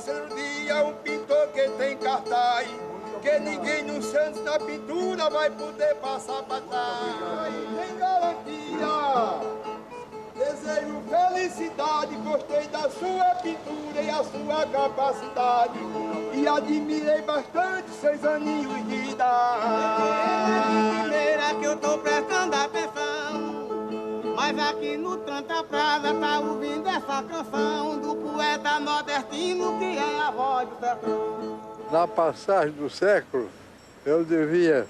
terceiro dia, um pintor que tem cartaz, que ninguém no Santos na pintura vai poder passar para trás. Aí tem garantia. Desejo felicidade, gostei da sua pintura e a sua capacidade. E admirei bastante 6 aninhos de idade. É de primeira que eu tô prestando atenção, mas aqui no Tanta Praza tá ouvindo essa canção do poeta nordestino que é a voz do sertão. Na passagem do século, eu devia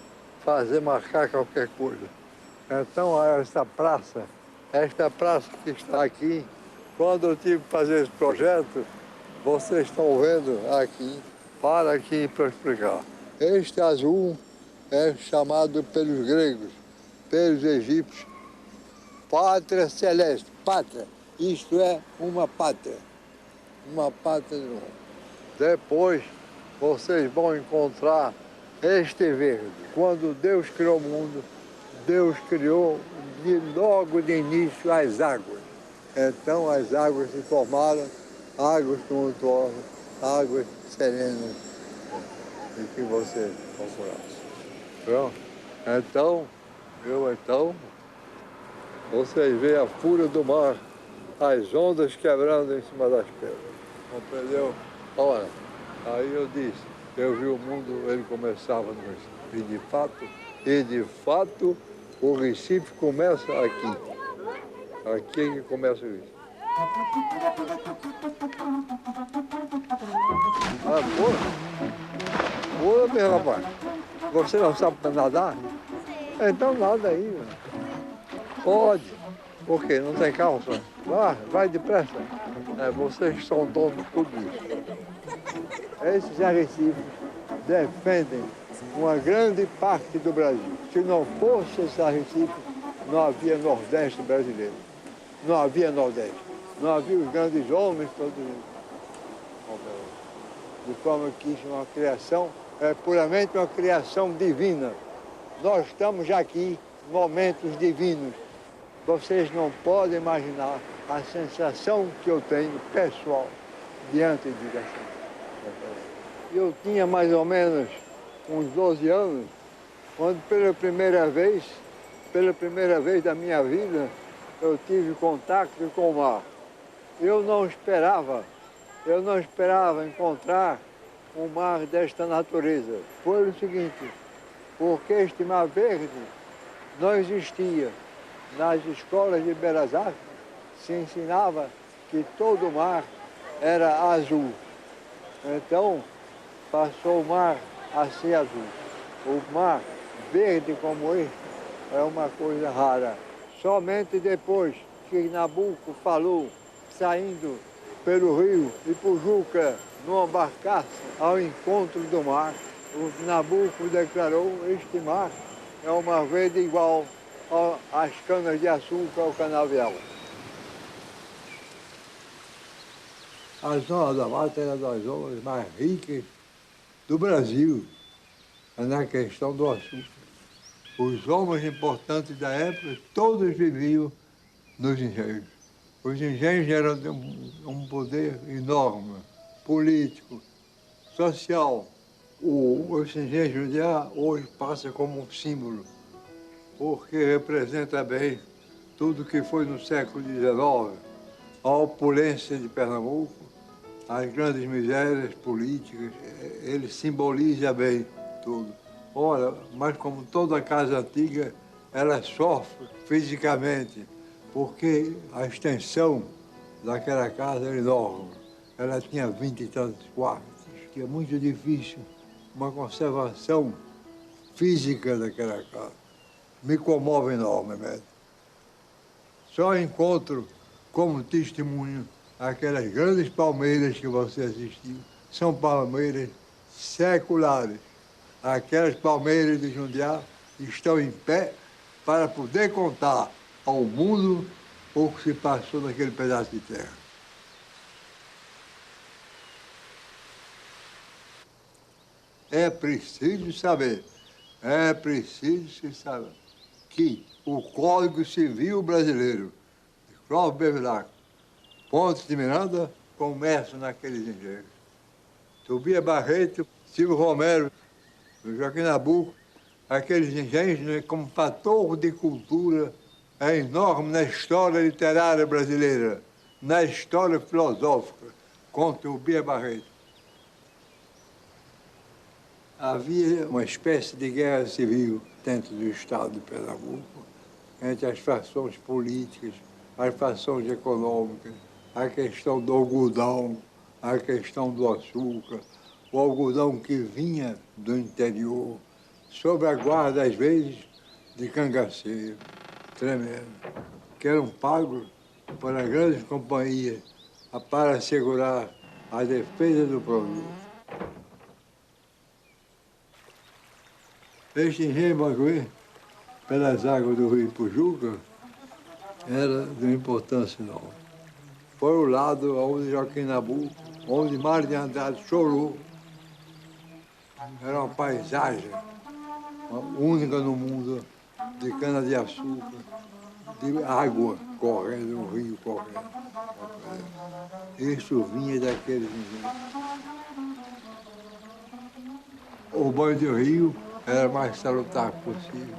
marcar qualquer coisa. Então, esta praça que está aqui, quando eu tive que fazer esse projeto, vocês estão vendo aqui, para explicar. Este azul é chamado pelos gregos, pelos egípcios, pátria celeste, pátria. Isto é uma pátria do mundo. Depois, vocês vão encontrar este verde. Quando Deus criou o mundo, Deus criou logo de início as águas. Então as águas se formaram, águas tumultuosas, águas serenas, e que você procurasse. Pronto. Então, vocês veem a fúria do mar, as ondas quebrando em cima das pedras. Compreendeu? Ora, aí eu disse, eu vi o mundo, ele começava no Recife. E de fato, o Recife começa aqui. Aqui é que começa isso. Pula, meu rapaz. Você não sabe nadar? Então nada aí. Né? Pode. Por quê? Não tem calça? Vai depressa. Vocês são donos de tudo isso. Esses arrecifes defendem uma grande parte do Brasil. Se não fosse esse arrecife, não havia Nordeste brasileiro. Não havia Nordeste. Não havia os grandes homens todos. De forma que isso é uma criação, é puramente uma criação divina. Nós estamos aqui, momentos divinos. Vocês não podem imaginar a sensação que eu tenho pessoal diante de assim. Eu tinha mais ou menos uns 12 anos, quando pela primeira vez da minha vida, eu tive contato com o mar. Eu não esperava encontrar um mar desta natureza. Foi o seguinte, porque este mar verde não existia. Nas escolas de Belas Artes se ensinava que todo o mar era azul. Então, passou o mar a ser azul. O mar verde como este é uma coisa rara. Somente depois que Nabucco falou, saindo pelo rio Ipujuca, numa barcaça ao encontro do mar, o Nabucco declarou: este mar é um mar verde igual às canas de açúcar ao canavial. A zona da mata era das zonas mais ricas do Brasil, na questão do açúcar. Os homens importantes da época, todos viviam nos engenhos. Os engenhos eram de um poder enorme, político, social. Esse engenho Jundiaí hoje passa como um símbolo, porque representa bem tudo que foi no século XIX, a opulência de Pernambuco, as grandes misérias políticas, ele simboliza bem tudo. Ora, mas como toda casa antiga, ela sofre fisicamente, porque a extensão daquela casa era enorme. Ela tinha 20 e tantos quartos, que é muito difícil uma conservação física daquela casa. Me comove enormemente. Só encontro como testemunho aquelas grandes palmeiras que você assistiu. São palmeiras seculares. Aquelas palmeiras de Jundiaí estão em pé para poder contar ao mundo o que se passou naquele pedaço de terra. É preciso saber que o Código Civil Brasileiro, de Clóvis Bevilacqua, Pontes de Miranda, começa naqueles engenhos. Tobias Barreto, Silvio Romero, Joaquim Nabuco, aqueles engenhos, né, como fator de cultura é enorme na história literária brasileira, na história filosófica, com Tobias Barreto. Havia uma espécie de guerra civil dentro do estado de Pernambuco, entre as fações políticas, as fações econômicas, a questão do algodão, a questão do açúcar, o algodão que vinha do interior, sob a guarda, às vezes, de cangaceiros, tremendo, que eram pagos para grandes companhias para assegurar a defesa do produto. Este engenho Banguê, pelas águas do rio Pujuca, era de uma importância enorme. Foi o lado onde Joaquim Nabuco, onde Mário de Andrade chorou. Era uma paisagem única no mundo, de cana-de-açúcar, de água correndo, um rio correndo. Isso vinha daqueles engenhos. O banho de rio era mais salutar possível.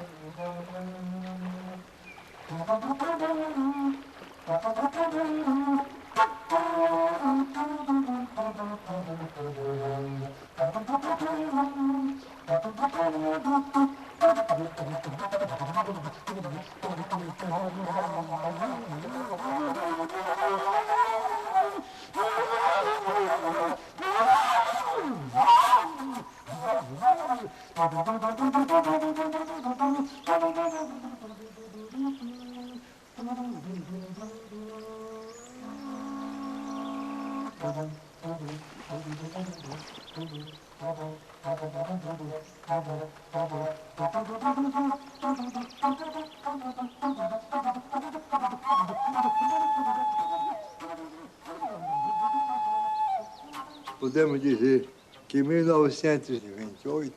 Podemos dizer que 1928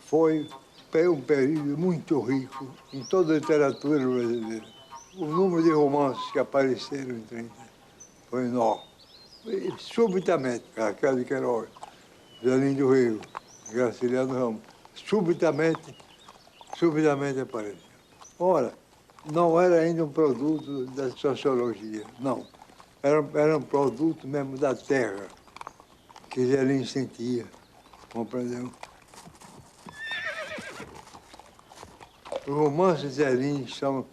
foi um período muito rico em toda a literatura brasileira. O número de romances que apareceram em 30 foi enorme. E, subitamente, Raquel de Queiroz, Zelim do Rio, Graciliano Ramos, subitamente apareceu. Ora, não era ainda um produto da sociologia, não. Era um produto mesmo da terra, que Zelim sentia, compreendeu? Os romances de Zelim são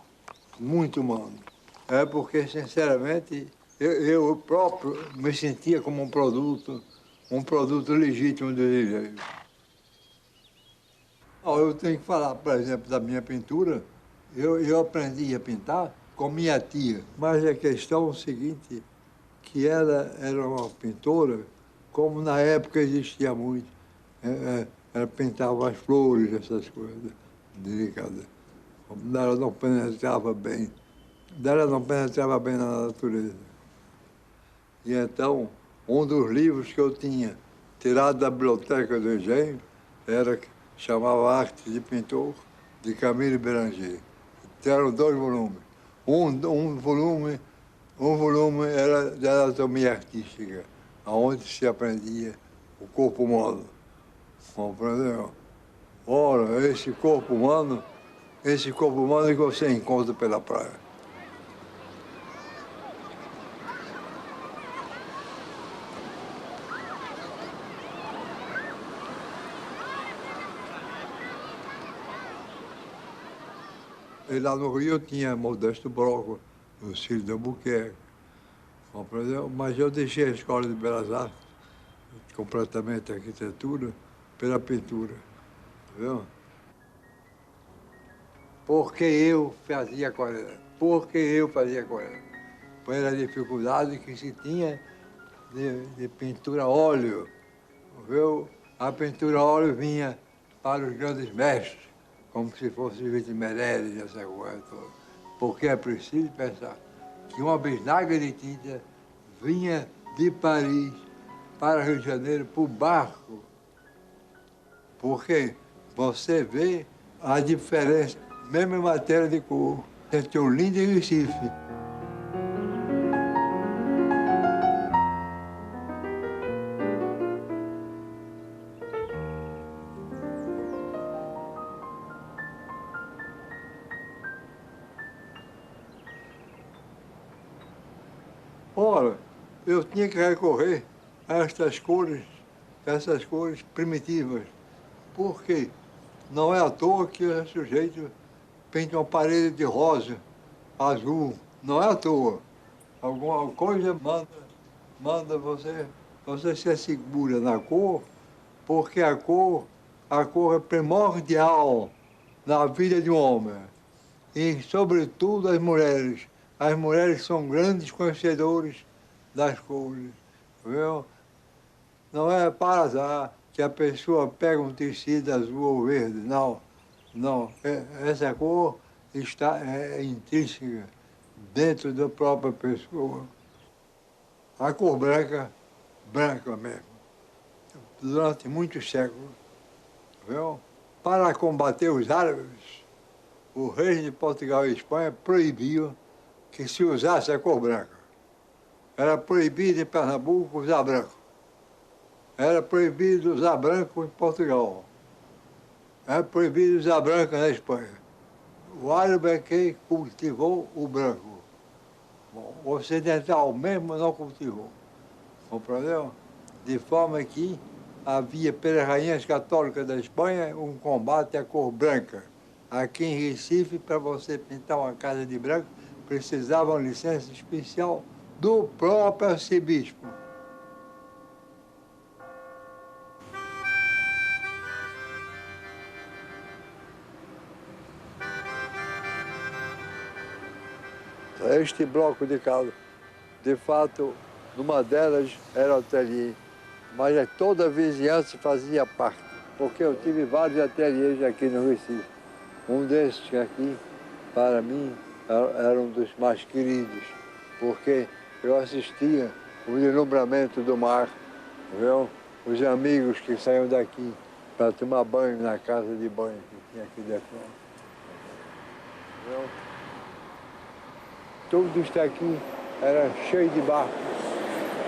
muito humanos. É porque, sinceramente, eu próprio me sentia como um produto legítimo do direito. Eu tenho que falar, por exemplo, da minha pintura. Eu aprendi a pintar com minha tia, mas a questão é o seguinte, que ela era uma pintora, como na época existia muito. Ela pintava as flores, essas coisas delicadas. Ela não penetrava bem. Ela não penetrava bem na natureza. E então, um dos livros que eu tinha tirado da biblioteca do engenho chamava Arte de Pintor, de Camille Béranger. Eram 2 volumes. Um volume era de anatomia artística, onde se aprendia o corpo humano. Compreendeu? Ora, esse corpo humano que você encontra pela praia. E lá no Rio eu tinha Modesto Broco, o Cílio de Albuquerque, compreendeu? Mas eu deixei a Escola de Belas Artes, completamente a arquitetura, pela pintura, viu? Porque eu fazia aquarela. Pela dificuldade que se tinha de pintura a óleo, viu? A pintura a óleo vinha para os grandes mestres, como se fosse Vitor Meirelles, essa coisa toda. Porque é preciso pensar que uma bisnaga de tinta vinha de Paris para Rio de Janeiro por barco. Porque você vê a diferença, mesmo em matéria de cor, entre Olinda e Recife. Ora, eu tinha que recorrer a essas cores primitivas. Por quê? Não é à toa que o sujeito pinta uma parede de rosa, azul. Não é à toa. Alguma coisa manda você se segura na cor, porque a cor é primordial na vida de um homem. E, sobretudo, as mulheres. As mulheres são grandes conhecedores das cores. Viu? Não é para azar que a pessoa pega um tecido azul ou verde. Não, não. Essa cor é intrínseca dentro da própria pessoa. A cor branca mesmo, durante muitos séculos, viu? Para combater os árabes, o rei de Portugal e Espanha proibiam que se usasse a cor branca. Era proibido em Pernambuco usar branco. Era proibido usar branco em Portugal. Era proibido usar branco na Espanha. O árabe é quem cultivou o branco. Bom, o ocidental mesmo não cultivou. Compreendeu? De forma que havia pelas rainhas católicas da Espanha um combate à cor branca. Aqui em Recife, para você pintar uma casa de branco, precisava uma licença especial do próprio arcebispo. Este bloco de casa, de fato, numa delas era o ateliê, mas toda a vizinhança fazia parte, porque eu tive vários ateliês aqui no Recife. Um desses aqui, para mim, era um dos mais queridos, porque eu assistia o deslumbramento do mar, viu? Os amigos que saíam daqui para tomar banho na casa de banho que tinha aqui dentro. Viu? Tudo isso aqui era cheio de barcos,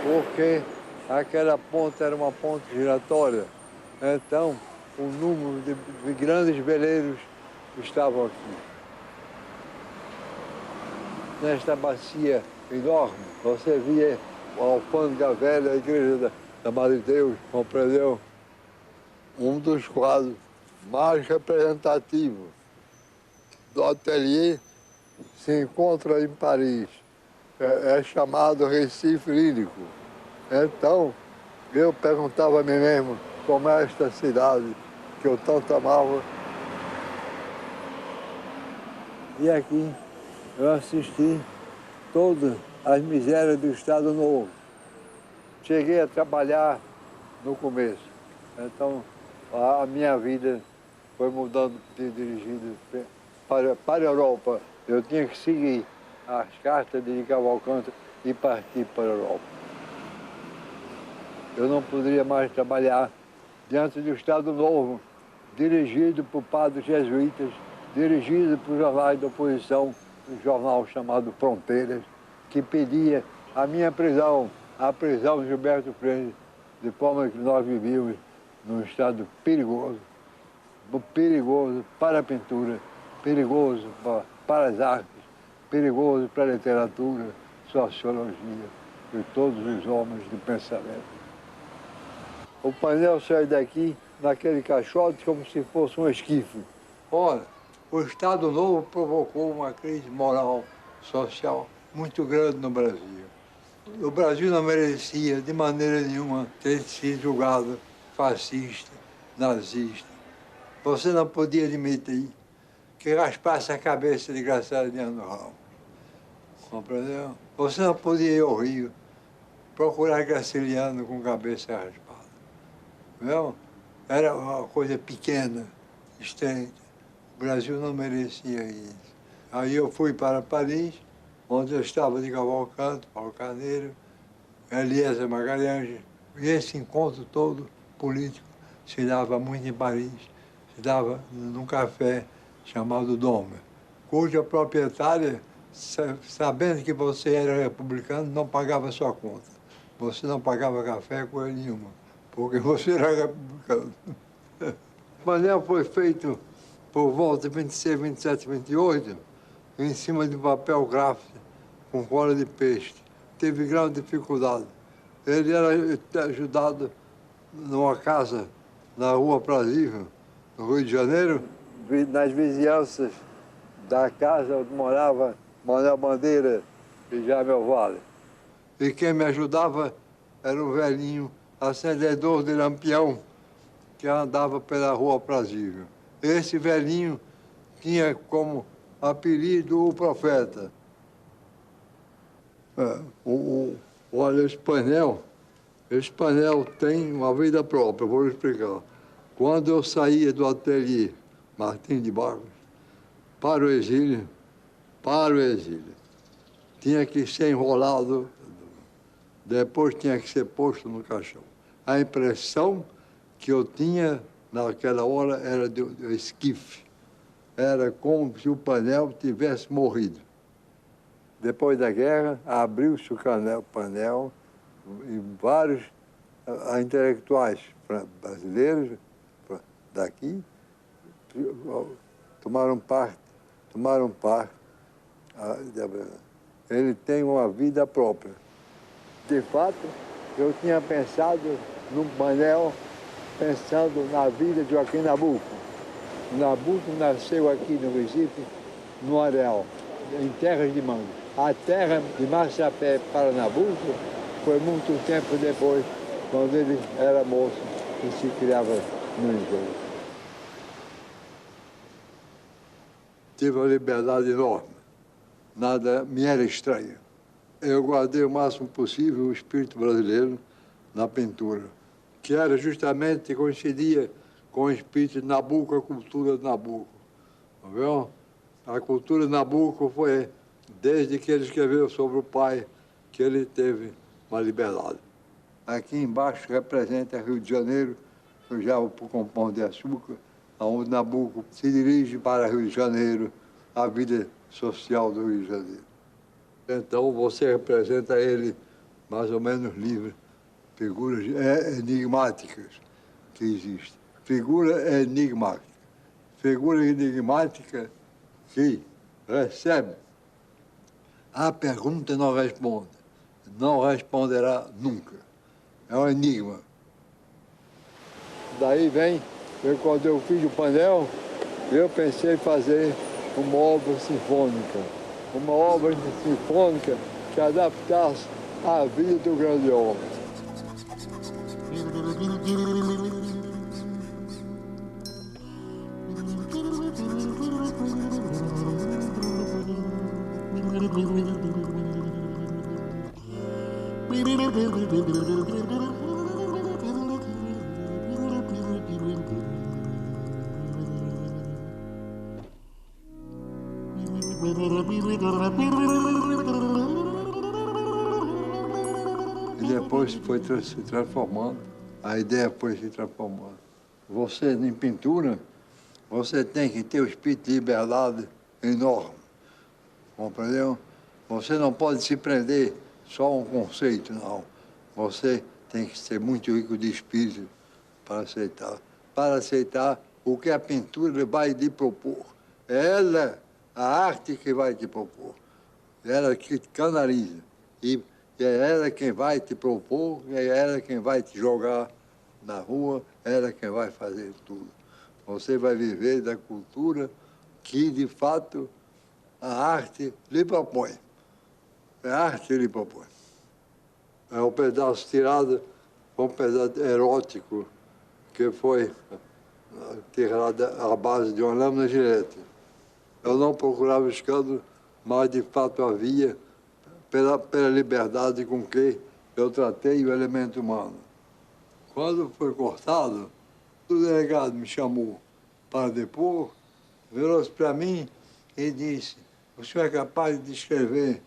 porque aquela ponta era uma ponte giratória. Então, um número de grandes veleiros estavam aqui. Nesta bacia enorme, você via a alfândega velha, a igreja da Madre Deus, compreendeu? Um dos quadros mais representativos do ateliê se encontra em Paris. É chamado Recife Lírico. Então, eu perguntava a mim mesmo como é esta cidade que eu tanto amava. E aqui eu assisti todas as misérias do Estado Novo. Cheguei a trabalhar no começo. Então, a minha vida foi mudando de dirigido para a Europa. Eu tinha que seguir as cartas de Cavalcante e partir para a Europa. Eu não poderia mais trabalhar diante do Estado Novo, dirigido por padres jesuítas, dirigido por jornais da oposição, um jornal chamado Fronteiras, que pedia a minha prisão, a prisão de Gilberto Freire, de forma que nós vivíamos num estado perigoso para a pintura, perigoso para as artes, perigoso para a literatura, sociologia e todos os homens do pensamento. O painel sai daqui naquele caixote como se fosse um esquife. Ora, o Estado Novo provocou uma crise moral, social muito grande no Brasil. O Brasil não merecia, de maneira nenhuma, ter sido julgado fascista, nazista. Você não podia admitir que raspasse a cabeça de Graciliano Ramos. Compreendeu? Você não podia ir ao Rio procurar Graciliano com cabeça raspada. Viu? Era uma coisa pequena, estreita. O Brasil não merecia isso. Aí eu fui para Paris, onde eu estava de Cavalcante, Paulo Carneiro, Eliezer Magalhães. E esse encontro todo político se dava muito em Paris. Se dava num café chamado Dome, cuja proprietária, sabendo que você era republicano, não pagava sua conta. Você não pagava café com ele nenhuma, porque você era republicano. O painel foi feito por volta de 26, 27, 28, em cima de papel gráfico com cola de peixe. teve grande dificuldade. Ele era ajudado numa casa na Rua Prazível, no Rio de Janeiro, nas vizinhanças da casa onde morava Manuel Bandeira e Jaime Vale. E quem me ajudava era um velhinho acendedor de lampião que andava pela Rua Prazível. Esse velhinho tinha como apelido o Profeta. Olha, esse painel tem uma vida própria, eu vou lhe explicar. Quando eu saía do ateliê Martim de Barros para o exílio, tinha que ser enrolado, depois tinha que ser posto no caixão. A impressão que eu tinha naquela hora era de esquife. Era como se o painel tivesse morrido. Depois da guerra, abriu-se o painel e vários intelectuais brasileiros daqui tomaram parte. Ele tem uma vida própria. De fato, eu tinha pensado num painel, pensando na vida de Joaquim Nabuco. Nabuco nasceu aqui no Recife, no Areal, em terras de manga. A terra de Massapé para Nabuco foi muito tempo depois, quando ele era moço e se criava no Engenho. Tive uma liberdade enorme, nada me era estranho. Eu guardei o máximo possível o espírito brasileiro na pintura, que era justamente, coincidia com o espírito de Nabuco, a cultura de Nabuco. Viu? A cultura de Nabuco foi, desde que ele escreveu sobre o pai, que ele teve uma liberdade. Aqui embaixo representa Rio de Janeiro, já o Pão de Açúcar, onde Nabuco se dirige para Rio de Janeiro, a vida social do Rio de Janeiro. Então você representa ele mais ou menos livre, figuras enigmáticas que existem. Figura enigmática. Figura enigmática que recebe a pergunta e não responde. Não responderá nunca. É um enigma. Daí vem, quando eu fiz o painel, eu pensei em fazer uma obra sinfônica. Uma obra sinfônica que adaptasse à vida do grande homem. E depois foi se transformando, a ideia foi se transformando. Você, em pintura, você tem que ter o espírito de liberdade enorme, compreendeu? Você não pode se prender só a um conceito, não. Você tem que ser muito rico de espírito para aceitar o que a pintura vai lhe propor. É ela, a arte, que vai te propor. Ela que canaliza. E é ela quem vai te propor, é ela quem vai te jogar na rua, é ela quem vai fazer tudo. Você vai viver da cultura que, de fato, a arte lhe propõe. A arte lhe propõe. É um pedaço tirado, um pedaço erótico, que foi tirado à base de uma lâmina gilete. Eu não procurava escândalo, mas de fato havia, pela liberdade com que eu tratei o elemento humano. Quando foi cortado, o delegado me chamou para depor, virou-se para mim e disse: o senhor é capaz de descrever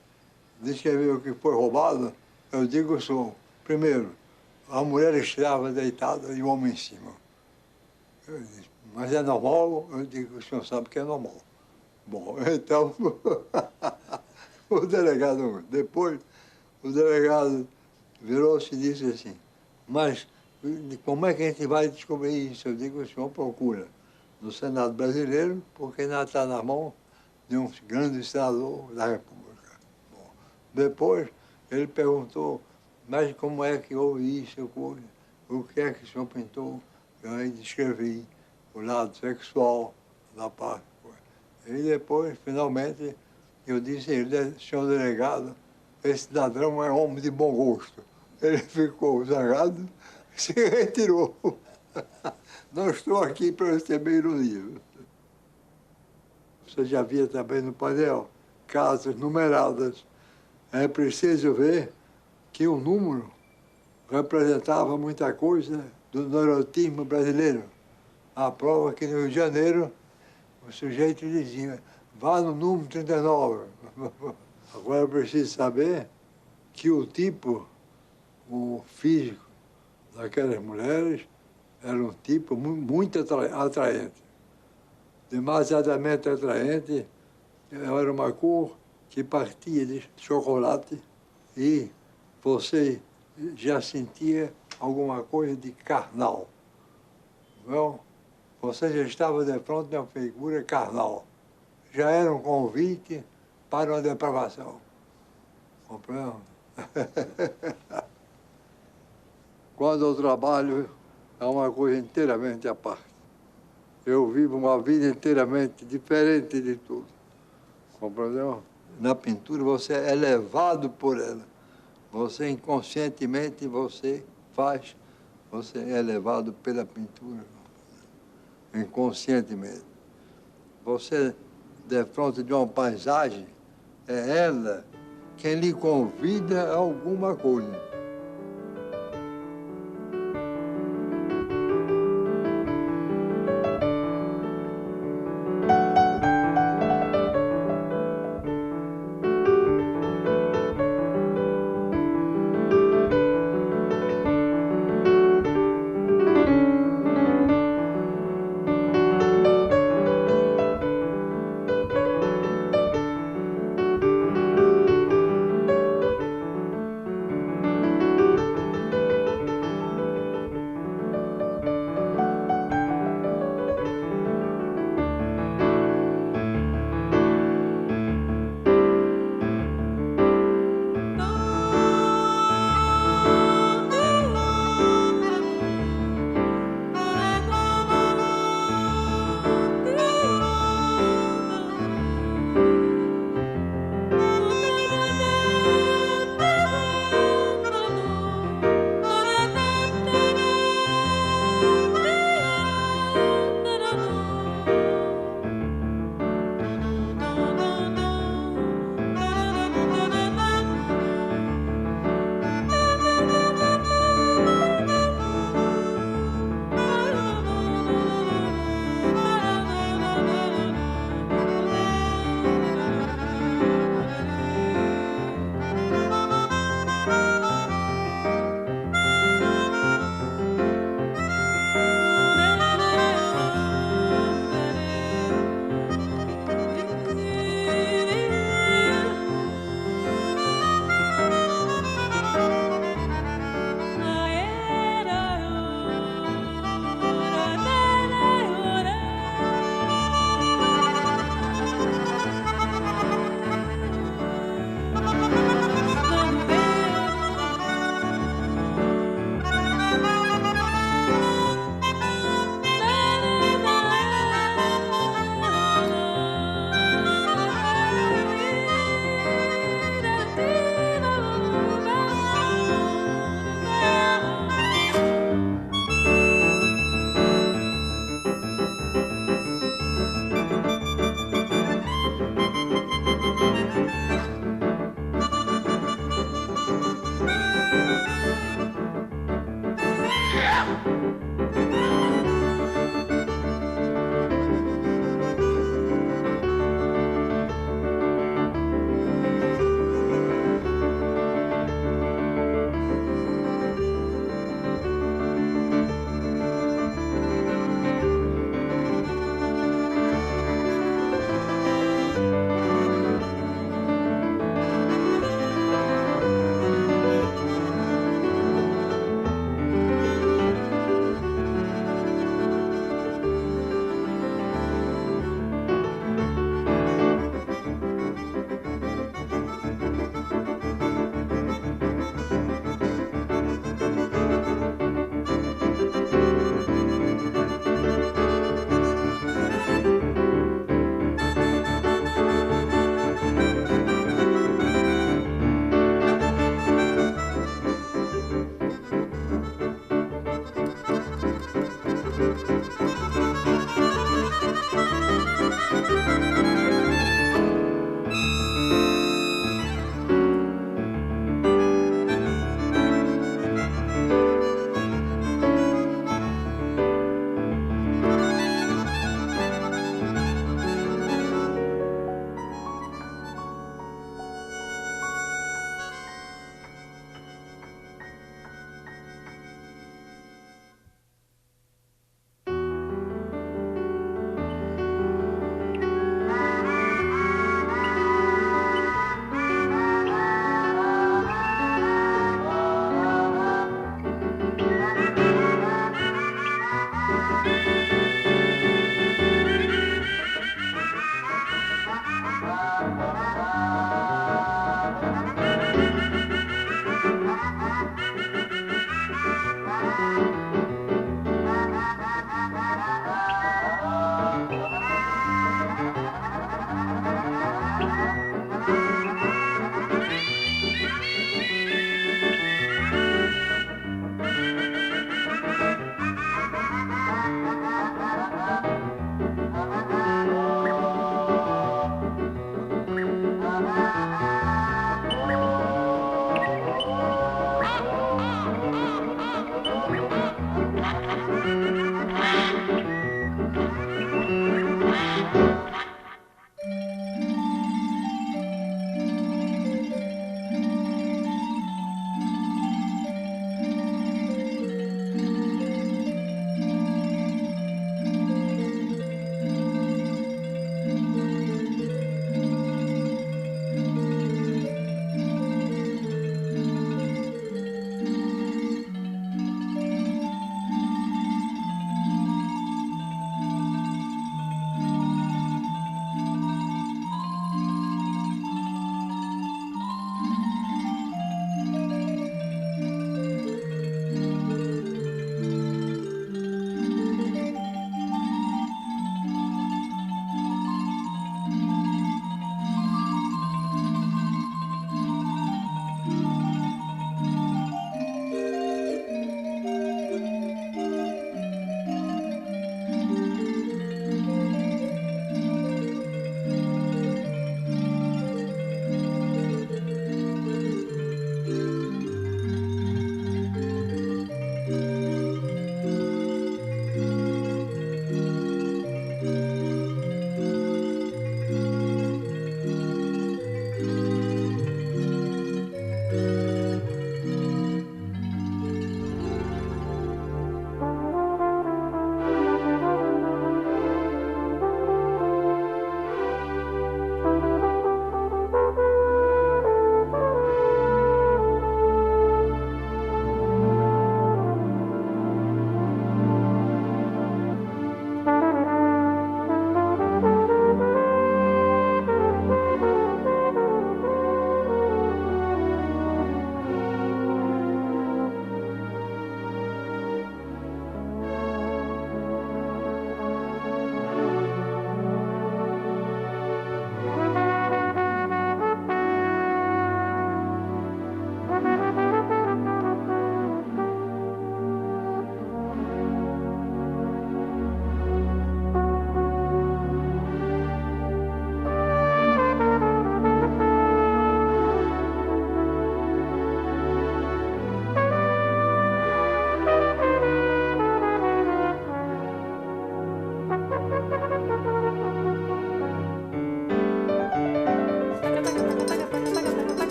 o que foi roubado? Eu digo: sou. Primeiro, a mulher escrava deitada e o homem em cima. Eu disse: mas é normal? Eu digo: o senhor sabe que é normal. Bom, então, depois, o delegado virou-se e disse assim: mas como é que a gente vai descobrir isso? Eu digo: o senhor procura no Senado brasileiro, porque ainda está na mão de um grande senador da República. Bom, depois, Ele perguntou, mas como é que houve isso? O que é que o senhor pintou? Eu aí descrevi o lado sexual da parte. E depois, finalmente, eu disse a ele, senhor delegado, esse ladrão é homem de bom gosto. Ele ficou zangado e se retirou. Não estou aqui para receber ironia. Você já via também no painel casas numeradas. É preciso ver que o número representava muita coisa do neurotismo brasileiro. A prova que no Rio de Janeiro o sujeito dizia, vá no número 39. Agora é preciso saber que o tipo, o físico daquelas mulheres era um tipo muito atraente. Demasiadamente atraente, era uma cor que partia de chocolate e você já sentia alguma coisa de carnal. Não? Você já estava de frente de uma figura carnal. Já era um convite para uma depravação. Compreende? Quando eu trabalho, é uma coisa inteiramente à parte. Eu vivo uma vida inteiramente diferente de tudo. Compreendeu? Na pintura você é levado por ela. Você inconscientemente você faz, você é levado pela pintura. Inconscientemente. Você, de frente de uma paisagem, é ela quem lhe convida a alguma coisa.